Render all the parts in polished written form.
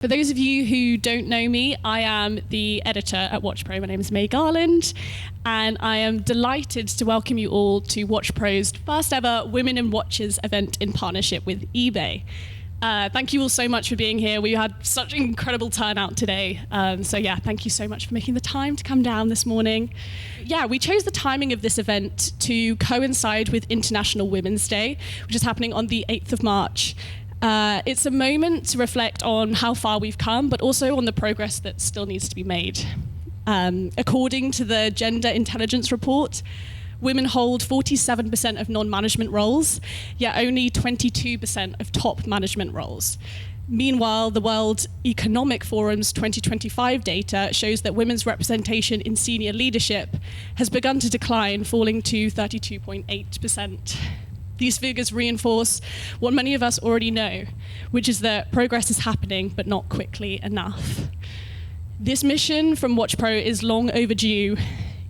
For those of you who don't know me, I am the editor at WatchPro. My name is May Garland, and I am delighted to welcome you all to WatchPro's first ever Women in Watches event in partnership with eBay. Thank you all so much for being here. We had such an incredible turnout today. Thank you so much for making the time to come down this morning. We chose the timing of this event to coincide with International Women's Day, which is happening on the 8th of March. It's a moment to reflect on how far we've come, but also on the progress that still needs to be made. According to the Gender Intelligence Report, women hold 47% of non-management roles, yet only 22% of top management roles. Meanwhile, the World Economic Forum's 2025 data shows that women's representation in senior leadership has begun to decline, falling to 32.8%. These figures reinforce what many of us already know, which is that progress is happening, but not quickly enough. This mission from WatchPro is long overdue.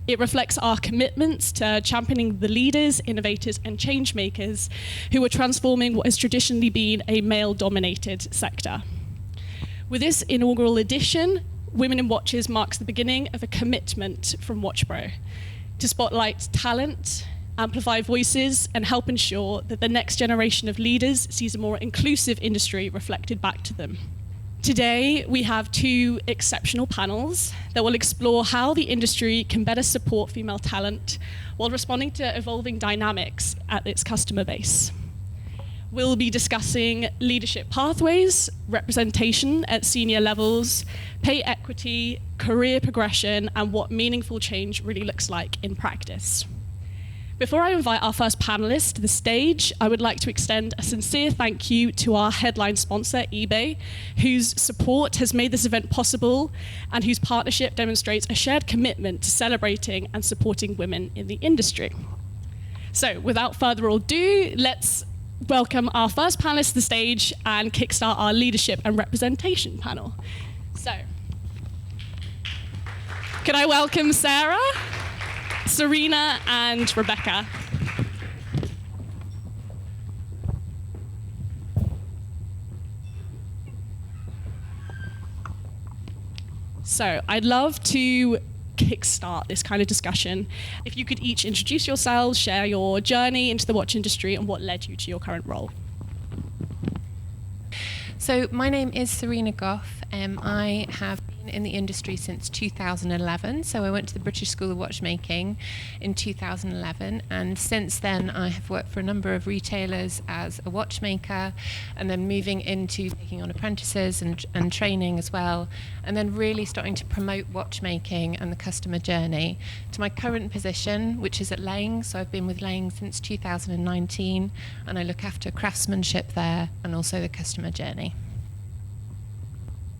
It reflects our commitments to championing the leaders, innovators, and change makers who are transforming what has traditionally been a male-dominated sector. With this inaugural edition, Women in Watches marks the beginning of a commitment from WatchPro to spotlight talent, amplify voices, and help ensure that the next generation of leaders sees a more inclusive industry reflected back to them. Today, we have two exceptional panels that will explore how the industry can better support female talent while responding to evolving dynamics at its customer base. We'll be discussing leadership pathways, representation at senior levels, pay equity, career progression, and what meaningful change really looks like in practice. Before I invite our first panelist to the stage, I would like to extend a sincere thank you to our headline sponsor, eBay, whose support has made this event possible and whose partnership demonstrates a shared commitment to celebrating and supporting women in the industry. So, without further ado, let's welcome our first panelist to the stage and kickstart our leadership and representation panel. So, can I welcome Sarah, Serena, and Rebecca. So I'd love to kickstart this kind of discussion. If you could each introduce yourselves, share your journey into the watch industry and what led you to your current role. So my name is Serena Gough. I have been in the industry since 2011. So I went to the British School of Watchmaking in 2011. And since then, I have worked for a number of retailers as a watchmaker, and then moving into taking on apprentices and training as well. And then really starting to promote watchmaking and the customer journey to my current position, which is at Laings. So I've been with Laings since 2019, and I look after craftsmanship there and also the customer journey.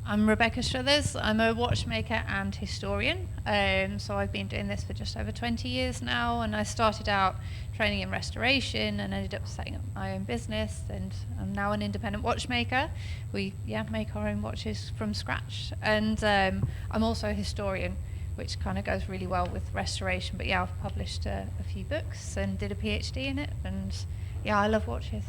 I'm Rebecca Struthers. I'm a watchmaker and historian. So I've been doing this for just over 20 years now, and I started out training in restoration and ended up setting up my own business, and I'm now an independent watchmaker. We make our own watches from scratch, and I'm also a historian, which kind of goes really well with restoration. But I've published a few books and did a PhD in it, and I love watches.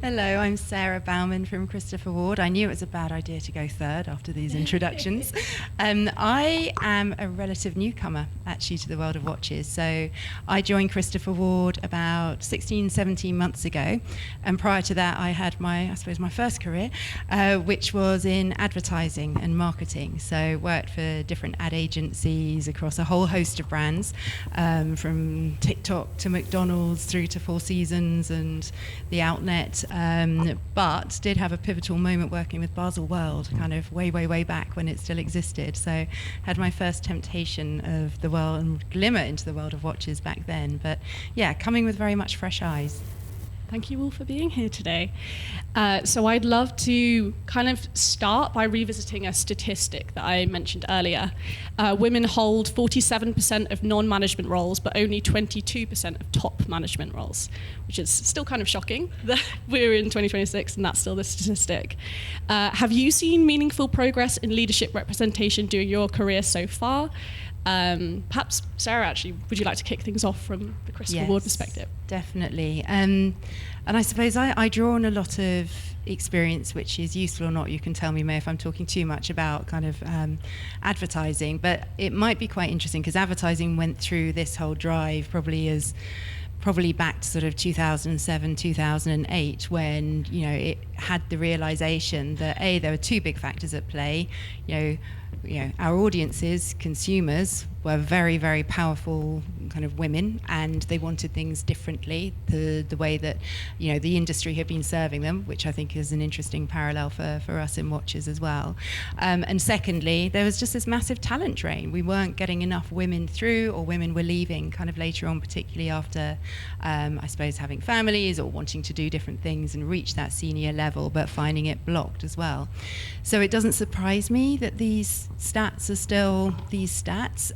Hello, I'm Sarah Baumann from Christopher Ward. I knew it was a bad idea to go third after these introductions. I am a relative newcomer, actually, to the world of watches. So I joined Christopher Ward about 16, 17 months ago. And prior to that, I had my first career, which was in advertising and marketing. So worked for different ad agencies across a whole host of brands, from TikTok to McDonald's through to Four Seasons and The Outlet. But did have a pivotal moment working with Basel World, kind of way back when it still existed. So had my first temptation of the world and glimmer into the world of watches back then. But coming with very much fresh eyes. Thank you all for being here today. So I'd love to kind of start by revisiting a statistic that I mentioned earlier. Women hold 47% of non-management roles, but only 22% of top management roles, which is still kind of shocking that we're in 2026 and that's still the statistic. Have you seen meaningful progress in leadership representation during your career so far? Perhaps, Sarah, actually, would you like to kick things off from the Christopher Ward perspective? Definitely. I suppose I draw on a lot of experience, which is useful or not. You can tell me, May, if I'm talking too much about kind of advertising, but it might be quite interesting because advertising went through this whole drive probably back to sort of 2007, 2008, when, you know, it had the realization that there were two big factors at play. You know, our audiences, consumers, were very, very powerful kind of women, and they wanted things differently, the way that, you know, the industry had been serving them, which I think is an interesting parallel for us in watches as well. And secondly, there was just this massive talent drain. We weren't getting enough women through, or women were leaving kind of later on, particularly after, I suppose, having families or wanting to do different things and reach that senior level, but finding it blocked as well. So it doesn't surprise me that these stats are still these stats.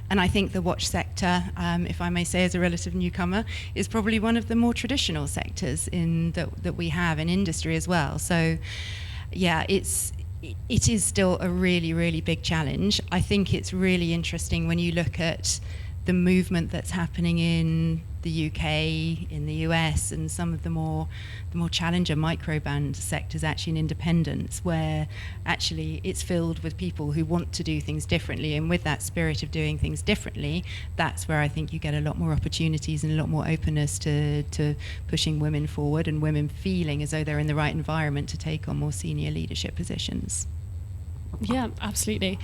And I think the watch sector, if I may say as a relative newcomer, is probably one of the more traditional sectors that we have in industry as well. So yeah, it is still a really, really big challenge. I think it's really interesting when you look at the movement that's happening in the UK, in the US, and some of the more challenger micro-brand sectors actually in independence, where actually it's filled with people who want to do things differently, and with that spirit of doing things differently, that's where I think you get a lot more opportunities and a lot more openness to pushing women forward, and women feeling as though they're in the right environment to take on more senior leadership positions. Yeah, absolutely.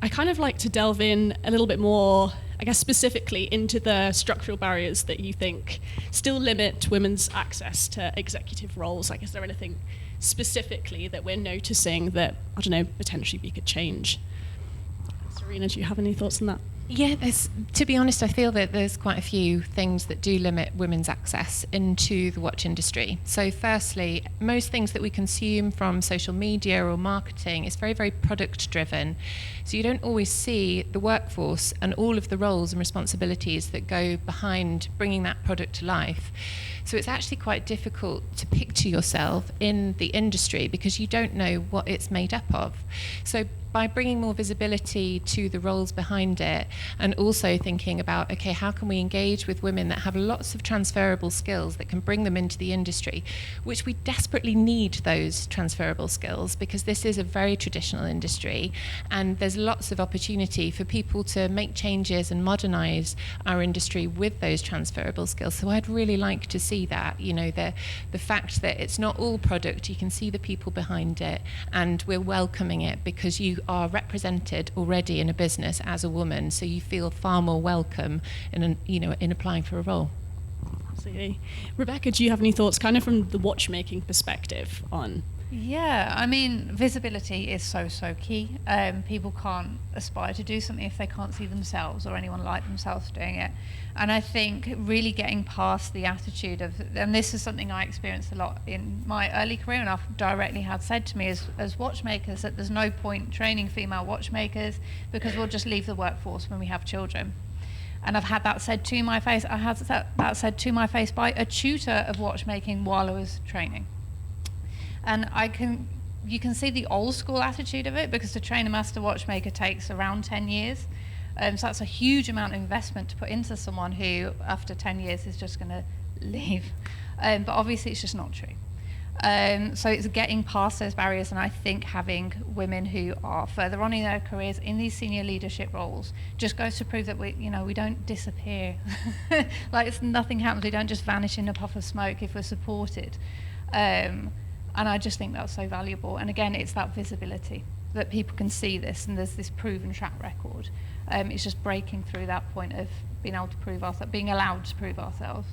I kind of like to delve in a little bit more, I guess, specifically into the structural barriers that you think still limit women's access to executive roles. Like, is there anything specifically that we're noticing that, I don't know, potentially we could change? Serena, do you have any thoughts on that? Yeah, to be honest, I feel that there's quite a few things that do limit women's access into the watch industry. So firstly, most things that we consume from social media or marketing is very, very product driven. So you don't always see the workforce and all of the roles and responsibilities that go behind bringing that product to life. So it's actually quite difficult to picture yourself in the industry because you don't know what it's made up of. So by bringing more visibility to the roles behind it, and also thinking about, okay, how can we engage with women that have lots of transferable skills that can bring them into the industry, which we desperately need those transferable skills because this is a very traditional industry, and there's lots of opportunity for people to make changes and modernize our industry with those transferable skills. So I'd really like to see that, you know, the fact that it's not all product, you can see the people behind it, and we're welcoming it because you are represented already in a business as a woman, so you feel far more welcome in applying for a role. Absolutely. Rebecca, do you have any thoughts kind of from the watchmaking perspective on? Yeah, I mean, visibility is so key. People can't aspire to do something if they can't see themselves or anyone like themselves doing it. And I think really getting past the attitude of, and this is something I experienced a lot in my early career, and I've directly had said to me as watchmakers that there's no point training female watchmakers because we'll just leave the workforce when we have children. And I've had that said to my face. I had that said to my face by a tutor of watchmaking while I was training. And you can see the old school attitude of it because to train a master watchmaker takes around 10 years. So that's a huge amount of investment to put into someone who, after 10 years, is just going to leave. But obviously, it's just not true. So it's getting past those barriers, and I think having women who are further on in their careers in these senior leadership roles just goes to prove that we don't disappear. Like nothing happens. We don't just vanish in a puff of smoke if we're supported. And I just think that's so valuable. And again, it's that visibility that people can see this, and there's this proven track record. It's just breaking through that point of being able to prove ourselves, being allowed to prove ourselves.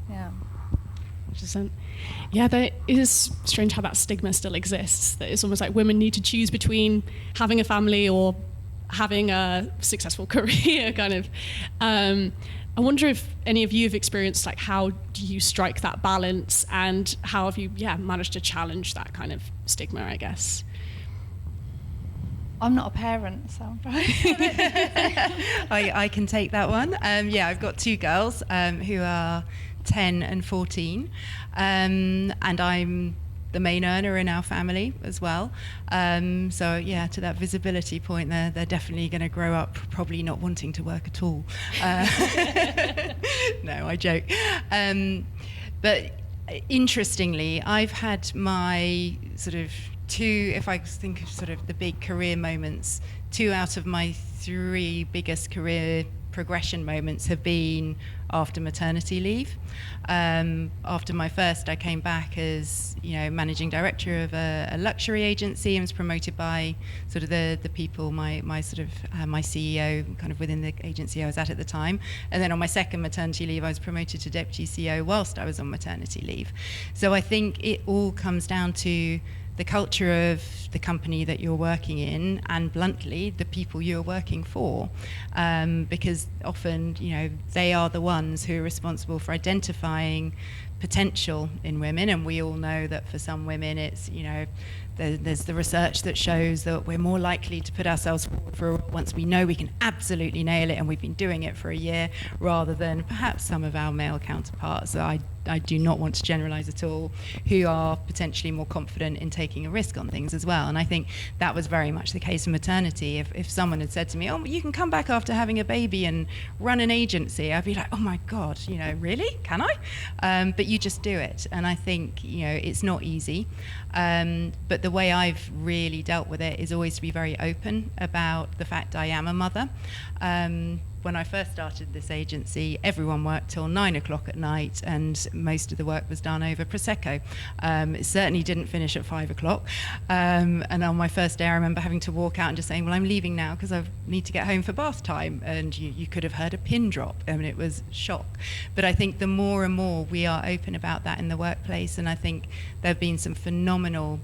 Yeah. 100%. Yeah, that is strange how that stigma still exists. That it's almost like women need to choose between having a family or having a successful career, kind of. I wonder if any of you have experienced, like, how do you strike that balance, and how have you, managed to challenge that kind of stigma, I guess? I'm not a parent, so I'm probably I can take that one. I've got two girls who are 10 and 14, and I'm the main earner in our family as well. So to that visibility point, they're definitely going to grow up probably not wanting to work at all. No, I joke. But interestingly, I've had my sort of two, if I think of sort of the big career moments, 2 out of my 3 biggest career progression moments have been after maternity leave. After my first, I came back as managing director of a luxury agency and was promoted by sort of the people, my CEO kind of within the agency I was at the time. And then on my second maternity leave, I was promoted to deputy CEO whilst I was on maternity leave. So I think it all comes down to the culture of the company that you're working in, and bluntly, the people you're working for, because often, they are the ones who are responsible for identifying potential in women, and we all know that for some women, it's there's the research that shows that we're more likely to put ourselves forward for a role once we know we can absolutely nail it and we've been doing it for a year, rather than perhaps some of our male counterparts. So I do not want to generalize at all, who are potentially more confident in taking a risk on things as well. And I think that was very much the case in maternity. If someone had said to me, oh, you can come back after having a baby and run an agency, I'd be like, oh my God, really? Can I? But you just do it. And I think, it's not easy. But the way I've really dealt with it is always to be very open about the fact I am a mother. When I first started this agency, everyone worked till 9 o'clock at night, and most of the work was done over Prosecco. It certainly didn't finish at 5 o'clock. And on my first day, I remember having to walk out and just saying, well, I'm leaving now because I need to get home for bath time. And you could have heard a pin drop. I mean, it was shock. But I think the more and more we are open about that in the workplace, and I think there have been some phenomenal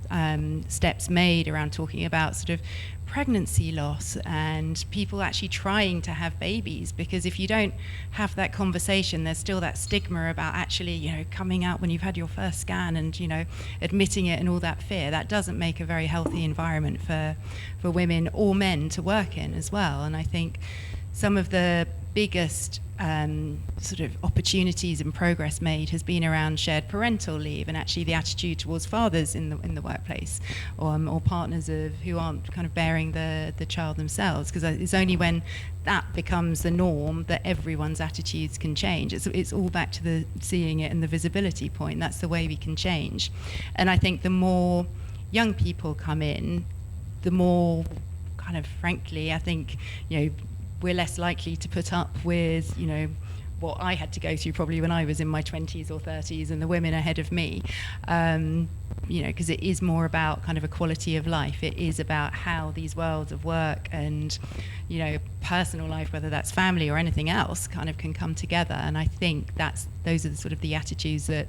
steps made around talking about sort of pregnancy loss and people actually trying to have babies, because if you don't have that conversation, there's still that stigma about actually coming out when you've had your first scan and admitting it and all that fear. That doesn't make a very healthy environment for women or men to work in as well. And I think some of the biggest sort of opportunities and progress made has been around shared parental leave, and actually the attitude towards fathers in the workplace, or partners who aren't kind of bearing the child themselves, because it's only when that becomes the norm that everyone's attitudes can change. It's all back to the seeing it and the visibility point. That's the way we can change. And I think the more young people come in, the more kind of frankly, I think we're less likely to put up with, what I had to go through probably when I was in my 20s or 30s, and the women ahead of me, because it is more about kind of a quality of life. It is about how these worlds of work and, personal life, whether that's family or anything else, kind of can come together. And I think those are the sort of the attitudes that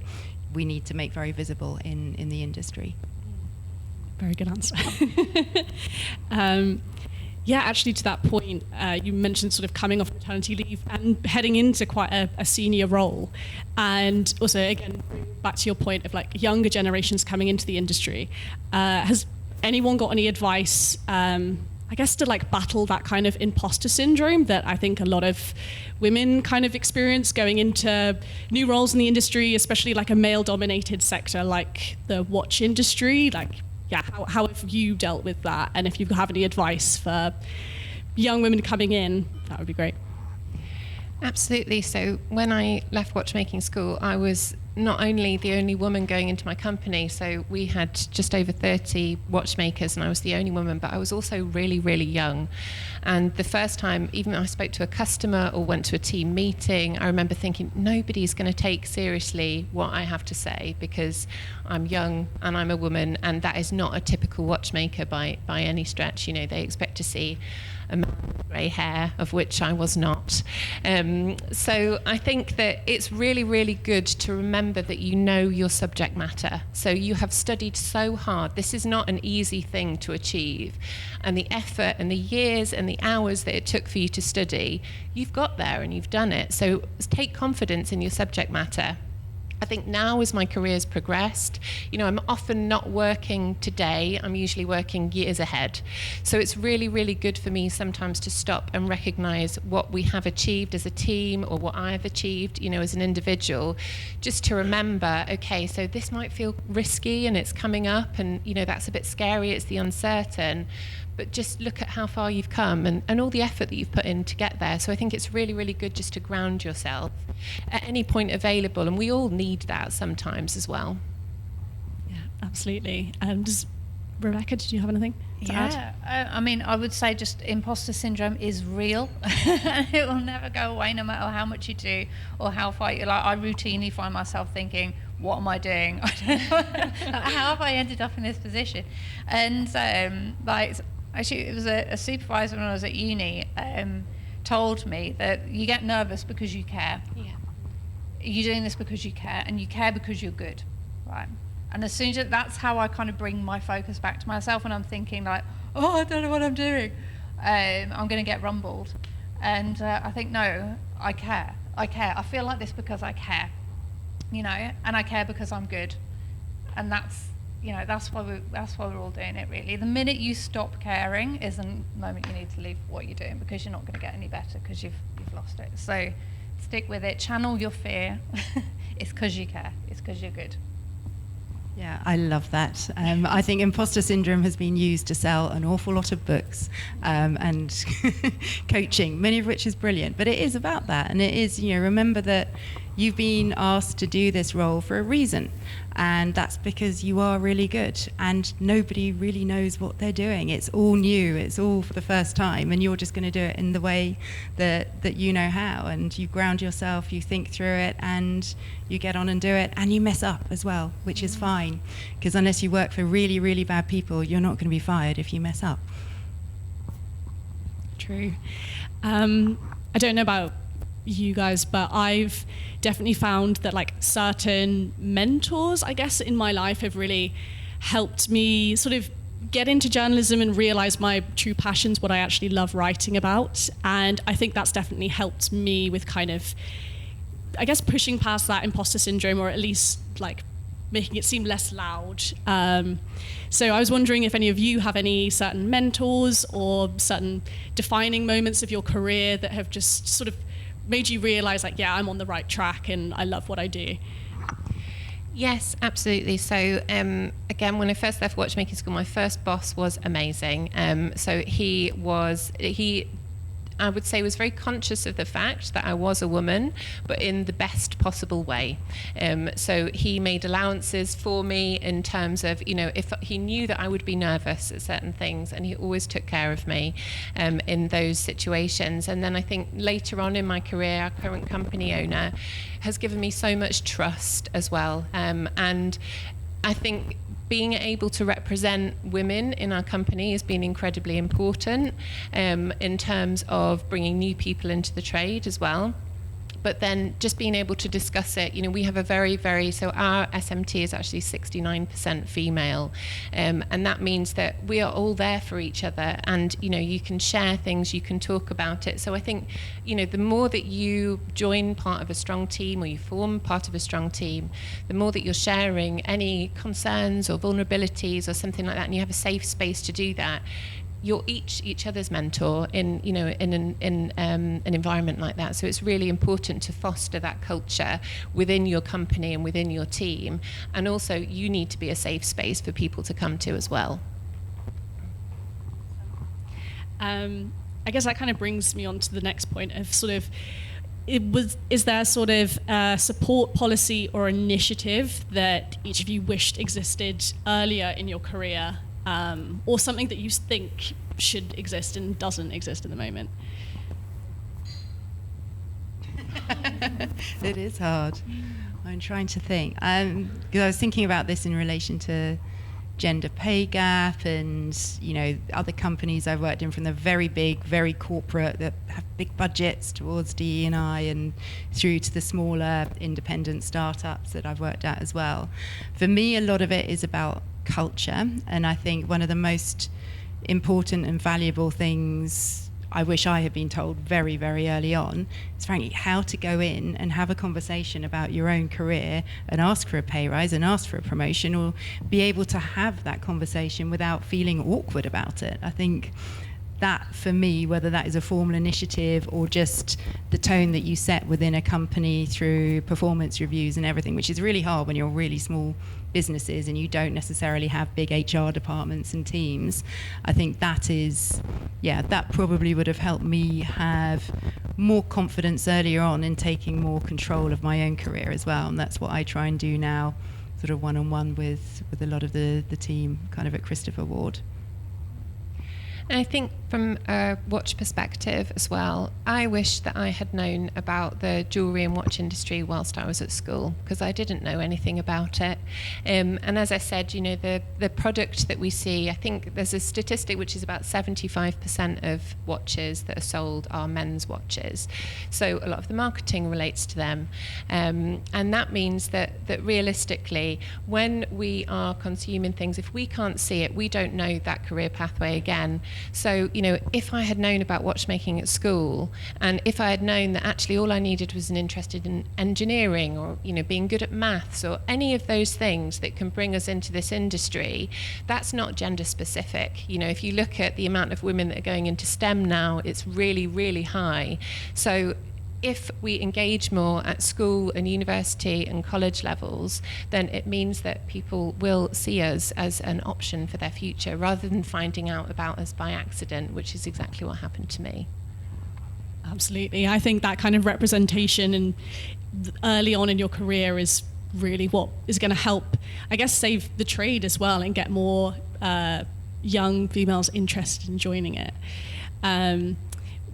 we need to make very visible in the industry. Very good answer. Yeah, actually, to that point, you mentioned sort of coming off maternity leave and heading into quite a senior role. And also, again, back to your point of like younger generations coming into the industry. Has anyone got any advice, I guess, to like battle that kind of imposter syndrome that I think a lot of women kind of experience going into new roles in the industry, especially like a male-dominated sector like the watch industry? Like, yeah, how have you dealt with that? And if you have any advice for young women coming in, that would be great. Absolutely. So when I left watchmaking school, I was not only the only woman going into my company, so we had just over 30 watchmakers and I was the only woman, but I was also really, really young. And the first time, even I spoke to a customer or went to a team meeting, I remember thinking, nobody's going to take seriously what I have to say because I'm young and I'm a woman, and that is not a typical watchmaker by any stretch. They expect to see a man with grey hair, of which I was not. So I think that it's really, really good to remember that you know your subject matter. So you have studied so hard. This is not an easy thing to achieve. And the effort and the years and the hours that it took for you to study, you've got there and you've done it. So take confidence in your subject matter. I think now as my career's progressed, I'm often not working today, I'm usually working years ahead. So it's really, really good for me sometimes to stop and recognise what we have achieved as a team or what I've achieved, as an individual, just to remember, okay, so this might feel risky and it's coming up and, that's a bit scary, it's the uncertain. but just look at how far you've come and all the effort that you've put in to get there. So I think it's really, really good just to ground yourself at any point available, and we all need that sometimes as well. Yeah, absolutely. Rebecca, did you have anything to add? I mean, I would say just imposter syndrome is real. It will never go away no matter how much you do or how far you like. I routinely find myself thinking, what am I doing? I don't know. How have I ended up in this position? And actually, it was a supervisor when I was at uni told me that you get nervous because you care. Yeah. You're doing this because you care, and you care because you're good, right? And as soon as that's how I kind of bring my focus back to myself when I'm thinking like, oh, I don't know what I'm doing. I'm going to get rumbled. And I think, no, I care. I feel like this because I care, and I care because I'm good. And that's why we're all doing it, really. The minute you stop caring is the moment you need to leave what you're doing, because you're not going to get any better because you've lost it. So stick with it. Channel your fear. It's because you care. It's because you're good. Yeah, I love that. I think imposter syndrome has been used to sell an awful lot of books and coaching, many of which is brilliant. But it is about that. And it is, remember that you've been asked to do this role for a reason. And that's because you are really good. And nobody really knows what they're doing. It's all new. It's all for the first time. And you're just going to do it in the way that you know how. And you ground yourself, you think through it, and you get on and do it. And you mess up as well, which is fine. Because unless you work for really, really bad people, you're not going to be fired if you mess up. True. I don't know about you guys, but I've definitely found that certain mentors, I guess, in my life have really helped me sort of get into journalism and realize my true passions, what I actually love writing about. And I think that's definitely helped me with kind of, I guess, pushing past that imposter syndrome, or at least making it seem less loud. So I was wondering if any of you have any certain mentors or certain defining moments of your career that have just sort of made you realize I'm on the right track and I love what I do. Yes, absolutely. So again, when I first left watchmaking school, my first boss was amazing. So he I would say was very conscious of the fact that I was a woman, but in the best possible way. So he made allowances for me in terms of, if he knew that I would be nervous at certain things, and he always took care of me in those situations. And then I think later on in my career, our current company owner has given me so much trust as well. And I think being able to represent women in our company has been incredibly important in terms of bringing new people into the trade as well. But then just being able to discuss it, we have a so our SMT is actually 69% female. And that means that we are all there for each other, and, you can share things, you can talk about it. So I think, the more that you join part of a strong team, or you form part of a strong team, the more that you're sharing any concerns or vulnerabilities or something like that, and you have a safe space to do that, you're each other's mentor in an environment like that. So it's really important to foster that culture within your company and within your team. And also, you need to be a safe space for people to come to as well. I guess that kind of brings me on to the next point of sort of, is there sort of a support policy or initiative that each of you wished existed earlier in your career? Or something that you think should exist and doesn't exist at the moment? It is hard. I'm trying to think. Because I was thinking about this in relation to gender pay gap and, other companies I've worked in, from the very big, very corporate that have big budgets towards DE&I, and through to the smaller independent startups that I've worked at as well. For me, a lot of it is about culture, and I think one of the most important and valuable things I wish I had been told very, very early on is, frankly, how to go in and have a conversation about your own career and ask for a pay rise and ask for a promotion, or be able to have that conversation without feeling awkward about it. I think that, for me, whether that is a formal initiative or just the tone that you set within a company through performance reviews and everything, which is really hard when you're a really small businesses and you don't necessarily have big HR departments and teams, I think that probably would have helped me have more confidence earlier on in taking more control of my own career as well. And that's what I try and do now, sort of one-on-one with a lot of the team kind of at Christopher Ward. And I think from a watch perspective as well, I wish that I had known about the jewellery and watch industry whilst I was at school, because I didn't know anything about it. And as I said, the product that we see, I think there's a statistic which is about 75% of watches that are sold are men's watches. So a lot of the marketing relates to them. And that means that realistically, when we are consuming things, if we can't see it, we don't know that career pathway again. So, if I had known about watchmaking at school, and if I had known that actually all I needed was an interest in engineering or, being good at maths or any of those things that can bring us into this industry, that's not gender specific. If you look at the amount of women that are going into STEM now, it's really, really high. So if we engage more at school and university and college levels, then it means that people will see us as an option for their future rather than finding out about us by accident, which is exactly what happened to me. Absolutely. I think that kind of representation and early on in your career is really what is going to help, I guess, save the trade as well and get more young females interested in joining it.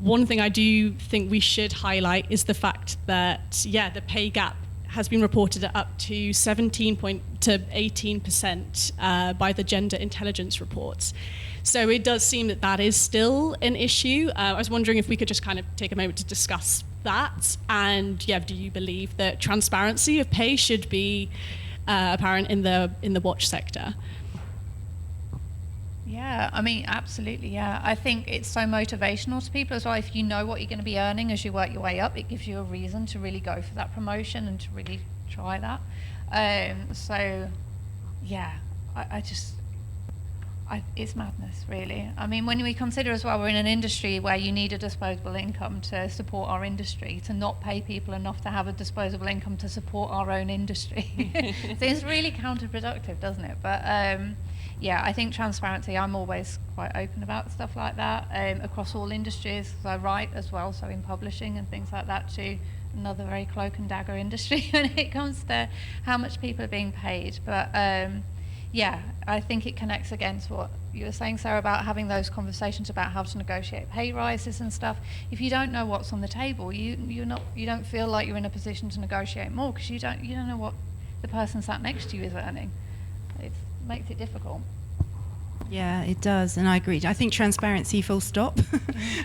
One thing I do think we should highlight is the fact that, the pay gap has been reported at up to 17 to 18% by the Gender Intelligence reports. So it does seem that is still an issue. I was wondering if we could just kind of take a moment to discuss that. And do you believe that transparency of pay should be apparent in the watch sector? Yeah, I mean, absolutely, yeah. I think it's so motivational to people as well. If you know what you're going to be earning as you work your way up, it gives you a reason to really go for that promotion and to really try that. It's madness, really. I mean, when we consider as well, we're in an industry where you need a disposable income to support our industry. To not pay people enough to have a disposable income to support our own industry seems really counterproductive, doesn't it? But I think transparency, I'm always quite open about stuff like that across all industries. So I write as well, so in publishing and things like that too. Another very cloak and dagger industry when it comes to how much people are being paid. But I think it connects again to what you were saying, Sarah, about having those conversations about how to negotiate pay rises and stuff. If you don't know what's on the table, you don't feel like you're in a position to negotiate more because you don't know what the person sat next to you is earning. It makes it difficult. Yeah, it does, and I agree. I think transparency, full stop,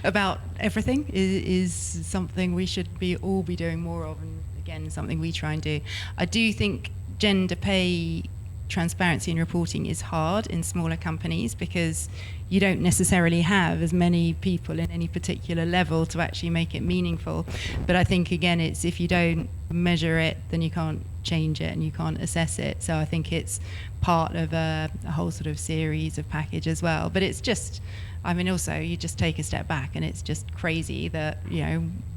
about everything is something we should all be doing more of, and again, something we try and do. I do think gender pay transparency and reporting is hard in smaller companies because you don't necessarily have as many people in any particular level to actually make it meaningful. But I think, again, it's if you don't measure it, then you can't change it and you can't assess it. So I think it's part of a whole sort of series of package as well. But it's just, I mean, also you just take a step back and it's just crazy that,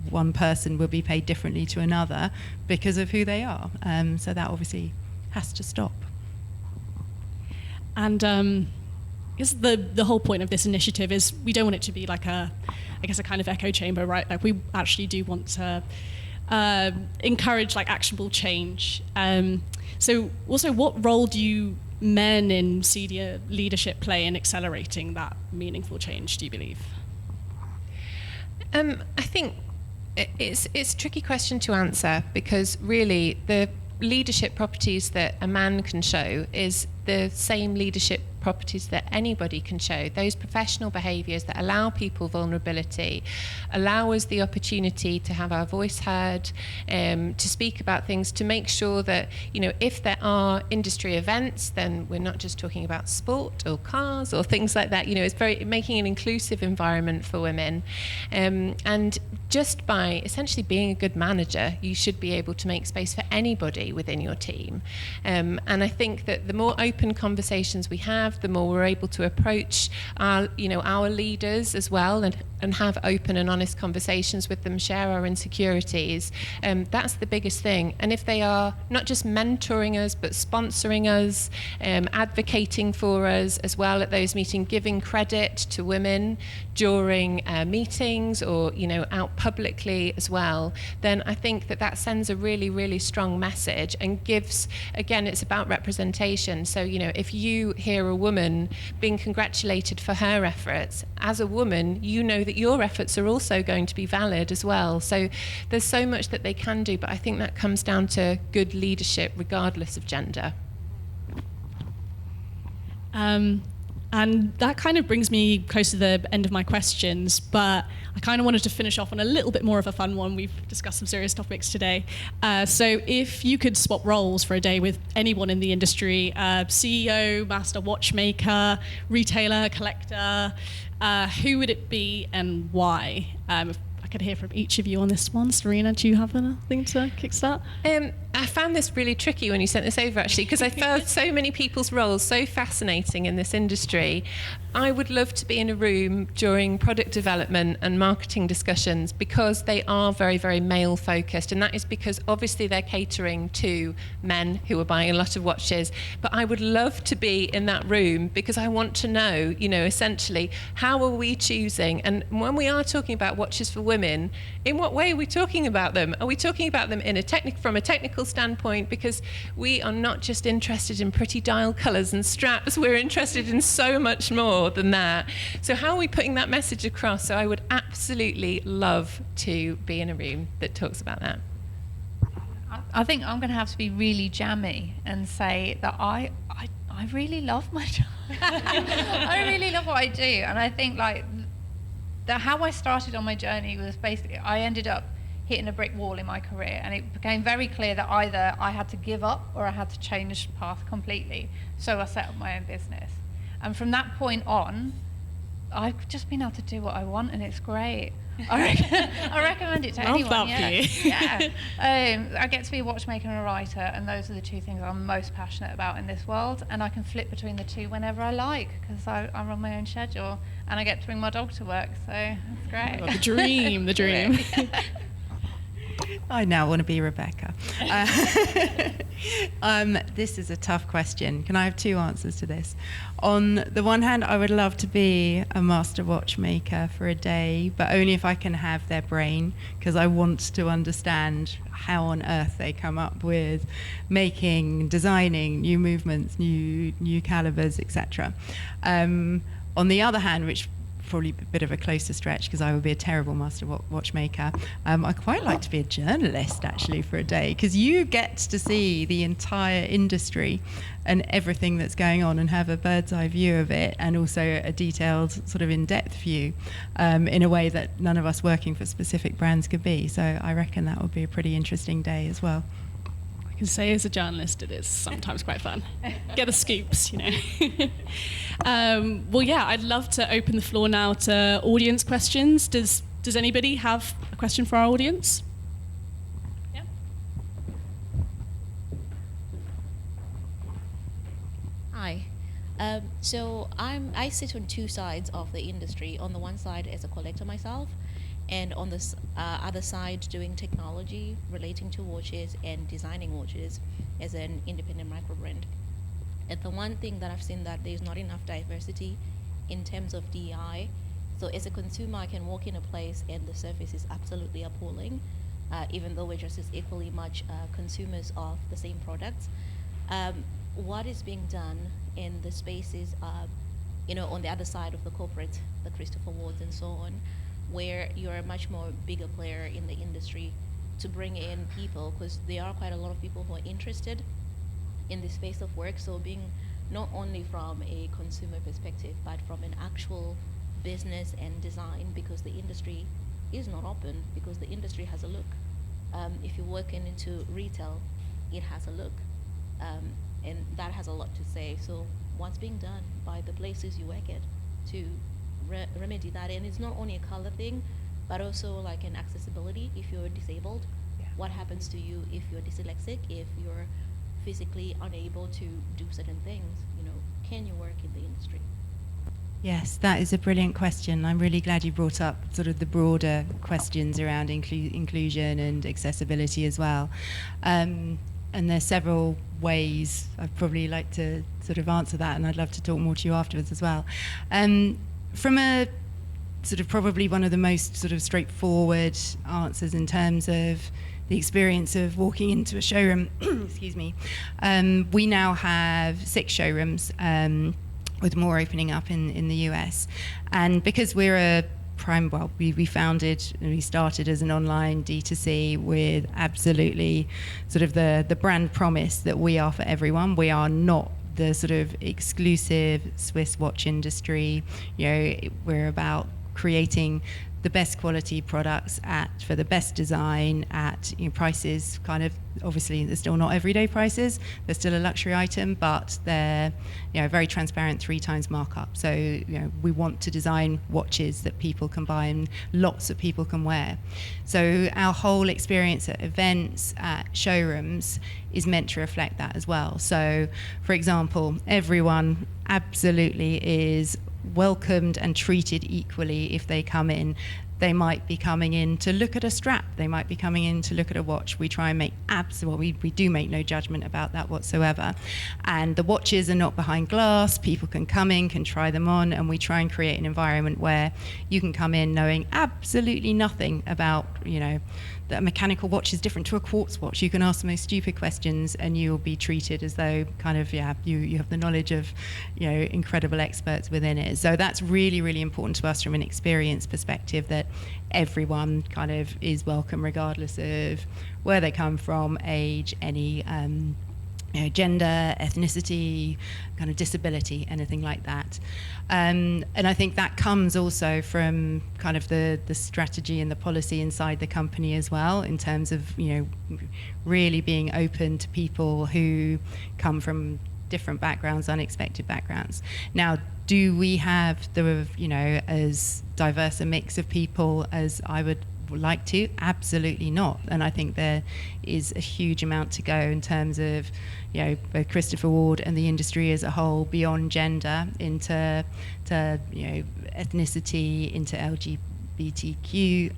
one person will be paid differently to another because of who they are. So that obviously has to stop. And I guess the whole point of this initiative is we don't want it to be like a kind of echo chamber, right? Like we actually do want to encourage like actionable change. So also, what role do men in senior leadership play in accelerating that meaningful change, do you believe? I think it's a tricky question to answer because really the leadership properties that a man can show is the same leadership properties that anybody can show. Those professional behaviours that allow people vulnerability, allow us the opportunity to have our voice heard, to speak about things, to make sure that, if there are industry events, then we're not just talking about sport or cars or things like that. It's very making an inclusive environment for women. And just by essentially being a good manager, you should be able to make space for anybody within your team. And I think that the more open open conversations we have, the more we're able to approach our leaders as well, and have open and honest conversations with them, share our insecurities. That's the biggest thing. And if they are not just mentoring us, but sponsoring us, advocating for us as well at those meetings, giving credit to women during meetings, or out publicly as well, then I think that sends a really, really strong message, and gives, again, it's about representation. So if you hear a woman being congratulated for her efforts, as a woman, that your efforts are also going to be valid as well. So there's so much that they can do, but I think that comes down to good leadership regardless of gender. And that kind of brings me close to the end of my questions, but I kind of wanted to finish off on a little bit more of a fun one. We've discussed some serious topics today. So if you could swap roles for a day with anyone in the industry, CEO, master watchmaker, retailer, collector, who would it be and why? If I could hear from each of you on this one. Serena, do you have anything to kickstart? I found this really tricky when you sent this over, actually, because I found so many people's roles so fascinating in this industry. I would love to be in a room during product development and marketing discussions, because they are very, very male focused, and that is because obviously they're catering to men who are buying a lot of watches. But I would love to be in that room, because I want to know, essentially, how are we choosing? And when we are talking about watches for women, in what way are we talking about them? Are we talking about them in from a technical standpoint? Because we are not just interested in pretty dial colours and straps, we're interested in so much more than that. So how are we putting that message across? So I would absolutely love to be in a room that talks about that. I think I'm going to have to be really jammy and say that I really love my job. I really love what I do, and I think how I started on my journey was basically I ended up hitting a brick wall in my career, and it became very clear that either I had to give up or I had to change path completely. So I set up my own business, and from that point on, I've just been able to do what I want, and it's great. I recommend it to anyone. Love that for you. Yeah. I get to be a watchmaker and a writer, and those are the two things I'm most passionate about in this world, and I can flip between the two whenever I like, because I run my own schedule, and I get to bring my dog to work, so it's great. Oh, the dream. I now want to be Rebecca. This is a tough question. Can I have two answers to this? On the one hand, I would love to be a master watchmaker for a day, but only if I can have their brain, because I want to understand how on earth they come up with designing new movements, new calibers, etc. On the other hand, which probably a bit of a closer stretch, because I would be a terrible master watchmaker. I quite like to be a journalist, actually, for a day, because you get to see the entire industry and everything that's going on and have a bird's eye view of it, and also a detailed sort of in-depth view in a way that none of us working for specific brands could be. So I reckon that would be a pretty interesting day as well. I can say as a journalist, it is sometimes quite fun. Get the scoops, Well, yeah, I'd love to open the floor now to audience questions. Does anybody have a question for our audience? Yeah. Hi. So I sit on two sides of the industry. On the one side as a collector myself, and on the other side doing technology relating to watches and designing watches as an independent micro brand. And the one thing that I've seen that there's not enough diversity in terms of DEI. So as a consumer, I can walk in a place and the service is absolutely appalling, even though we're just as equally much consumers of the same products. What is being done in the spaces, on the other side of the corporate, the Christopher Wards and so on, where you're a much more bigger player in the industry, to bring in people, because there are quite a lot of people who are interested in this space of work. So being not only from a consumer perspective, but from an actual business and design, because the industry is not open, because the industry has a look. If you're working into retail, it has a look, and that has a lot to say. So what's being done by the places you work at to remedy that? And it's not only a color thing, but also like an accessibility. If you're disabled, what happens to you if you're dyslexic, if you're physically unable to do certain things, can you work in the industry? Yes, that is a brilliant question. I'm really glad you brought up sort of the broader questions around inclusion and accessibility as well. And there's several ways I'd probably like to sort of answer that, and I'd love to talk more to you afterwards as well. From a sort of probably one of the most sort of straightforward answers in terms of the experience of walking into a showroom, excuse me, we now have 6 showrooms, with more opening up in the US. And because we're we founded and we started as an online D2C with absolutely sort of the brand promise that we are for everyone. We are not the sort of exclusive Swiss watch industry. We're about creating the best quality products for the best design at prices kind of, obviously they're still not everyday prices, they're still a luxury item, but they're very transparent, 3 times markup. So we want to design watches that people can buy and lots of people can wear. So our whole experience at events, at showrooms, is meant to reflect that as well. So for example, everyone absolutely is welcomed and treated equally if they come in. They might be coming in to look at a strap, they might be coming in to look at a watch. We try and make we do make no judgment about that whatsoever. And the watches are not behind glass, people can come in, can try them on, and we try and create an environment where you can come in knowing absolutely nothing about, that a mechanical watch is different to a quartz watch. You can ask the most stupid questions and you'll be treated as though kind of, you have the knowledge of, incredible experts within it. So that's really, really important to us from an experience perspective, that everyone kind of is welcome regardless of where they come from, age, any gender, ethnicity, kind of disability, anything like that. And I think that comes also from kind of the strategy and the policy inside the company as well, in terms of, really being open to people who come from different backgrounds, unexpected backgrounds. Now, do we have as diverse a mix of people as I would like to? Absolutely not. And I think there is a huge amount to go in terms of both Christopher Ward and the industry as a whole, beyond gender, into ethnicity, into LGBTQ,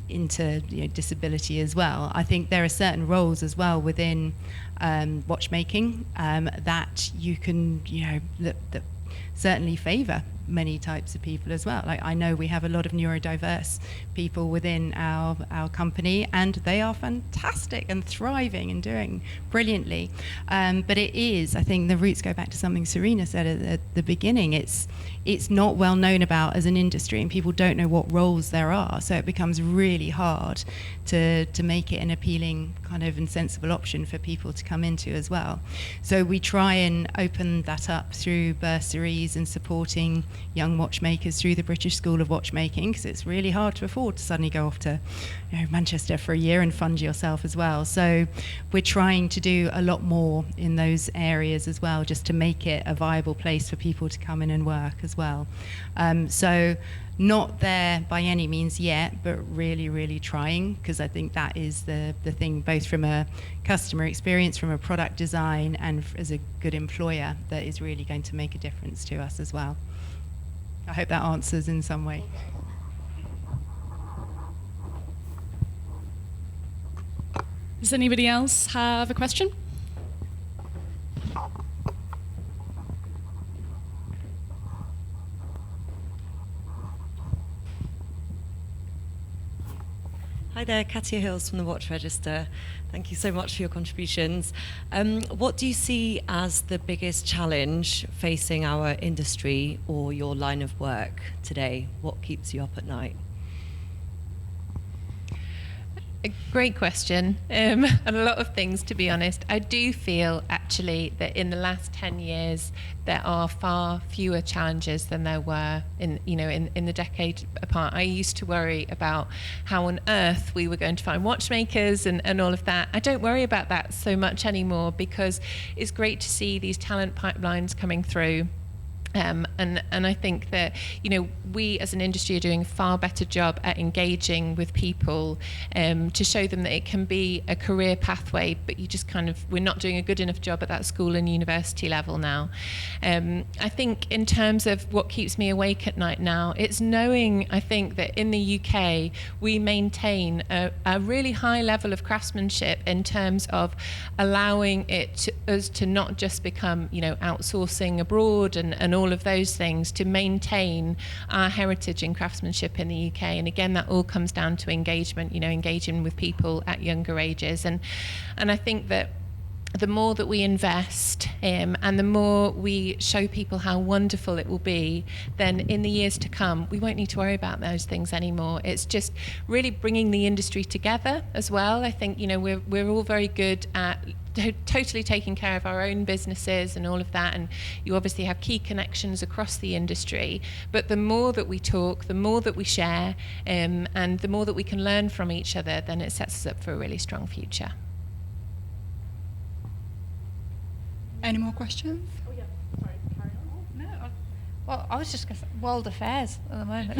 into disability as well. I think there are certain roles as well within watchmaking that you can that certainly favour many types of people as well. Like, I know we have a lot of neurodiverse people within our company, and they are fantastic and thriving and doing brilliantly. But it is, I think the roots go back to something Serena said at the beginning. It's not well known about as an industry, and people don't know what roles there are. So it becomes really hard to make it an appealing kind of and sensible option for people to come into as well. So we try and open that up through bursaries and supporting young watchmakers through the British School of Watchmaking, because it's really hard to afford to suddenly go off to Manchester for a year and fund yourself as well. So we're trying to do a lot more in those areas as well, just to make it a viable place for people to come in and work as well. So not there by any means yet, but really, really trying, because I think that is the thing, both from a customer experience, from a product design, and as a good employer, that is really going to make a difference to us as well. I hope that answers in some way. Does anybody else have a question? Hi there, Katia Hills from the Watch Register. Thank you so much for your contributions. What do you see as the biggest challenge facing our industry or your line of work today? What keeps you up at night? A great question, and a lot of things, to be honest. I do feel actually that in the last 10 years there are far fewer challenges than there were in the decade apart. I used to worry about how on earth we were going to find watchmakers and all of that. I don't worry about that so much anymore, because it's great to see these talent pipelines coming through. And I think that, you know, we as an industry are doing a far better job at engaging with people to show them that it can be a career pathway, but we're not doing a good enough job at that school and university level now. I think in terms of what keeps me awake at night now, it's knowing, I think, that in the UK we maintain a really high level of craftsmanship in terms of allowing us to not just become, you know, outsourcing abroad and all of those things, to maintain our heritage in craftsmanship in the UK. And again, that all comes down to engagement, you know, engaging with people at younger ages. And I think that the more that we invest and the more we show people how wonderful it will be, then in the years to come, we won't need to worry about those things anymore. It's just really bringing the industry together as well. I think, you know, we're all very good at totally taking care of our own businesses and all of that, and you obviously have key connections across the industry, but the more that we talk, the more that we share, and the more that we can learn from each other, then it sets us up for a really strong future. Any more questions? Oh yeah, sorry, carry on. No, well, I was just going to say world affairs at the moment.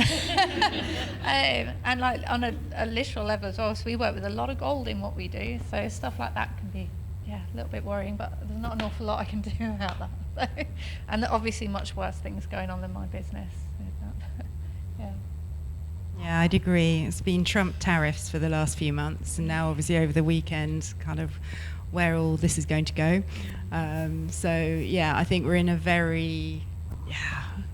And like on a literal level as well, so we work with a lot of gold in what we do, so stuff like that can be, yeah, a little bit worrying, but there's not an awful lot I can do about that. So, and obviously much worse things going on in my business. Yeah. Yeah, I'd agree. It's been Trump tariffs for the last few months, and now obviously over the weekend, kind of where all this is going to go. So yeah, I think we're in a very,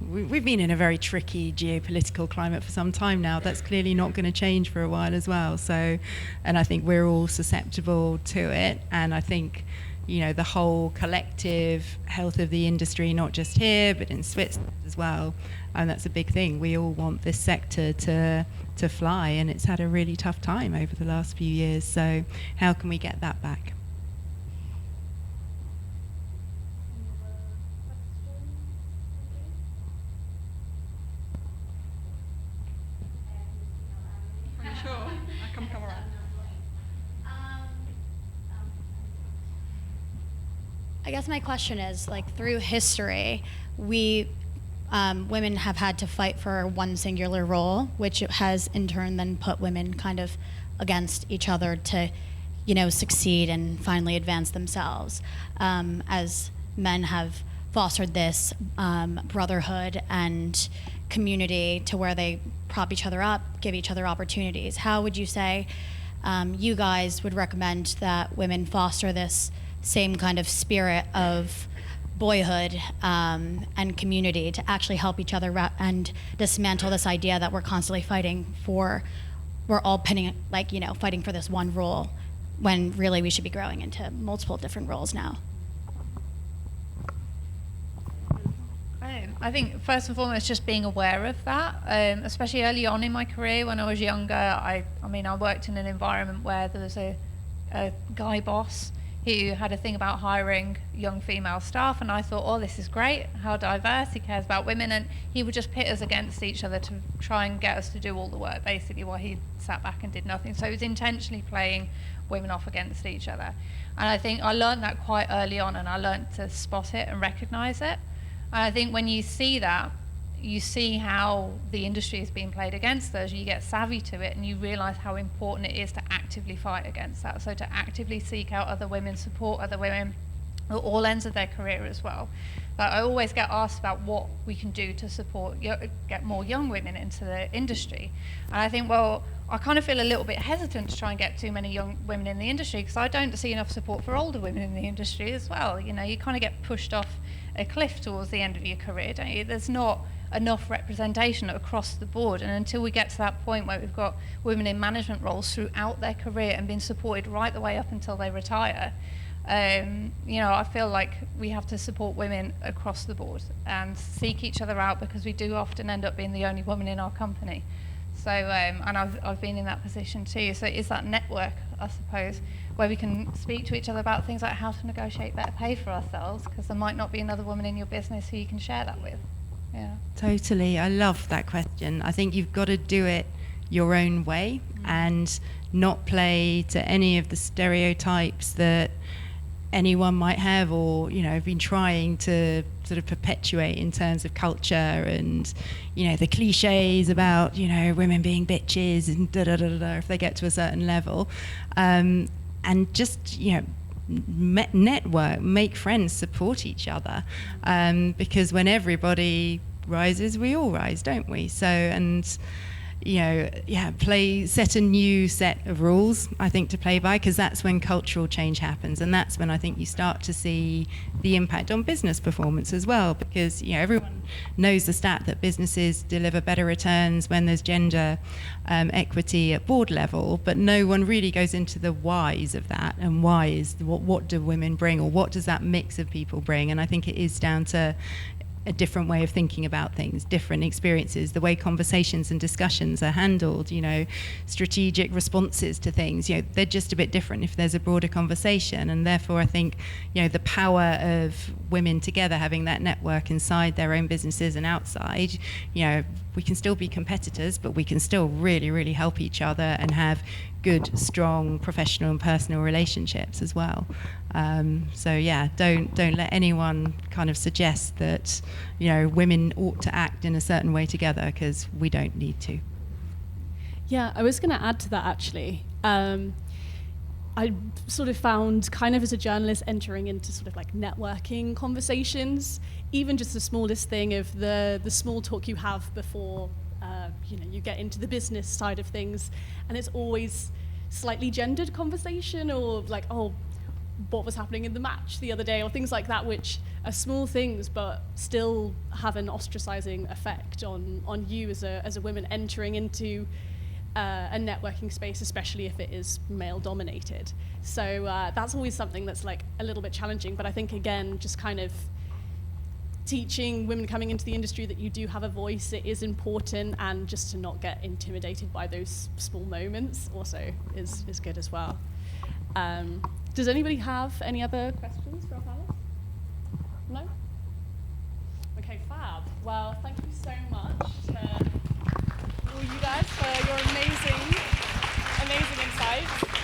we've been in a very tricky geopolitical climate for some time now. That's clearly not going to change for a while as well. So, and I think we're all susceptible to it. And I think, you know, the whole collective health of the industry, not just here, but in Switzerland as well. And that's a big thing. We all want this sector to fly, and it's had a really tough time over the last few years. So how can we get that back? I guess my question is, like, through history, we women have had to fight for one singular role, which has in turn then put women kind of against each other to, you know, succeed and finally advance themselves. As men have fostered this brotherhood and community to where they prop each other up, give each other opportunities. How would you say you guys would recommend that women foster this same kind of spirit of boyhood and community to actually help each other and dismantle this idea that we're constantly fighting for, we're all pinning, like, you know, fighting for this one role, when really we should be growing into multiple different roles now? I think first and foremost, just being aware of that, especially early on in my career when I was younger. I mean, I worked in an environment where there was a guy boss who had a thing about hiring young female staff, and I thought, oh, this is great, how diverse, he cares about women, and he would just pit us against each other to try and get us to do all the work, basically, while he sat back and did nothing. So he was intentionally playing women off against each other. And I think I learned that quite early on, and I learned to spot it and recognise it. And I think when you see that, you see how the industry is being played against us, you get savvy to it, and you realise how important it is to actively fight against that. So to actively seek out other women, support other women at all ends of their career as well. But I always get asked about what we can do to support, get more young women into the industry. And I think, well, I kind of feel a little bit hesitant to try and get too many young women in the industry, because I don't see enough support for older women in the industry as well. You know, you kind of get pushed off a cliff towards the end of your career, don't you? There's not enough representation across the board, and until we get to that point where we've got women in management roles throughout their career and being supported right the way up until they retire, you know, I feel like we have to support women across the board and seek each other out, because we do often end up being the only woman in our company. So, and I've been in that position too. So it's that network, I suppose, where we can speak to each other about things like how to negotiate better pay for ourselves, because there might not be another woman in your business who you can share that with. Yeah. Totally. I love that question. I think you've got to do it your own way and not play to any of the stereotypes that anyone might have, or been trying to sort of perpetuate in terms of culture and the cliches about women being bitches and if they get to a certain level, and just network, make friends, support each other, because when everybody rises, we all rise, don't we? So, and set a new set of rules, I think, to play by, because that's when cultural change happens, and that's when I think you start to see the impact on business performance as well, because everyone knows the stat that businesses deliver better returns when there's gender equity at board level, but no one really goes into the whys of that, and what do women bring, or what does that mix of people bring. And I think it is down to a different way of thinking about things, different experiences, the way conversations and discussions are handled, strategic responses to things, they're just a bit different if there's a broader conversation. And therefore I think, the power of women together, having that network inside their own businesses and outside, we can still be competitors, but we can still really, really help each other and have good, strong professional and personal relationships as well. Don't let anyone kind of suggest that women ought to act in a certain way together, because we don't need to. Yeah, I was going to add to that actually. I sort of found, kind of as a journalist, entering into sort of like networking conversations, even just the smallest thing of the small talk you have before you get into the business side of things, and it's always slightly gendered conversation, or like, oh, what was happening in the match the other day, or things like that, which are small things but still have an ostracizing effect on you as a woman entering into a networking space, especially if it is male dominated. So that's always something that's like a little bit challenging, but I think again, just kind of teaching women coming into the industry that you do have a voice, it is important, and just to not get intimidated by those small moments also is good as well. Does anybody have any other questions for our panel? No? Okay, fab. Well, thank you so much to all you guys for your amazing insights.